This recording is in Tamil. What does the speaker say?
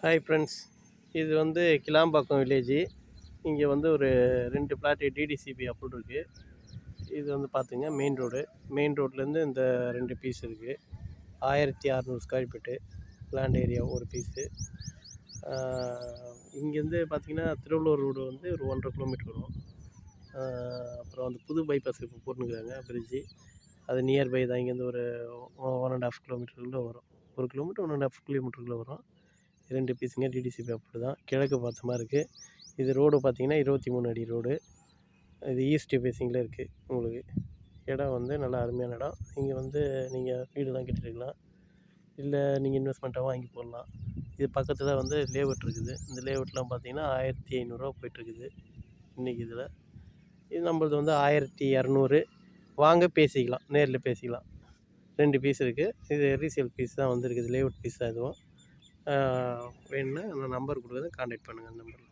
Hi friends. இது வந்து கிளாம்பாக்கம் வில்லேஜு. இங்கே வந்து ஒரு 2 பிளாட்டு டிடிசிபி அப்ரூவ்ட் இருக்குது. இது வந்து பார்த்துங்க மெயின் ரோட்லேருந்து இந்த 2 பீஸ் இருக்குது. 1600 ஸ்கொயர் ஃபீட்டு லேண்ட் ஏரியா ஒரு பீஸு. இங்கேருந்து பார்த்திங்கன்னா திருவள்ளூர் ரோடு வந்து ஒரு 1.5 கிலோமீட்டர் வரும். அப்புறம் வந்து புது பைபாஸ் இப்போ போட்டுருக்குறாங்க பிரிட்ஜு. அது நியர்பை தான். இங்கேருந்து ஒரு 1.5 கிலோமீட்டருக்குள்ளே வரும். 1 கிலோமீட்டர் 1.5 கிலோமீட்டருக்குள்ளே வரும். 2 பீஸுங்க டிடிசிபி அப்ரூவ்டு தான். கிழக்கு பார்த்த மாதிரி இருக்குது. இது ரோடு பார்த்திங்கன்னா 23 அடி ரோடு. இது ஈஸ்ட் ஃபேஸிங்கில் இருக்குது. உங்களுக்கு இடம் வந்து நல்லா அருமையான இடம். இங்கே வந்து நீங்கள் வீடுலாம் கட்டிருக்கலாம், இல்லை நீங்கள் இன்வெஸ்ட்மெண்ட்டாக வாங்கி போடலாம். இது பக்கத்தில் வந்து லேஅவுட் இருக்குது. இந்த லேஅவுட்லாம் பார்த்திங்கன்னா 1500 போய்ட்டுருக்குது இன்றைக்கி. இது நம்மளது வந்து 1200. வாங்க பேசிக்கலாம், நேரில் பேசிக்கலாம். 2 பீஸ் இருக்குது. இது ரீசேல் பீஸ் தான் வந்துருக்குது. லேஅவுட் பீஸ் தான் இதுவும். வேணும்னா நான் நம்பர் கொடுக்குறேன், கான்டாக்ட் பண்ணுங்கள் அந்த நம்பரில்.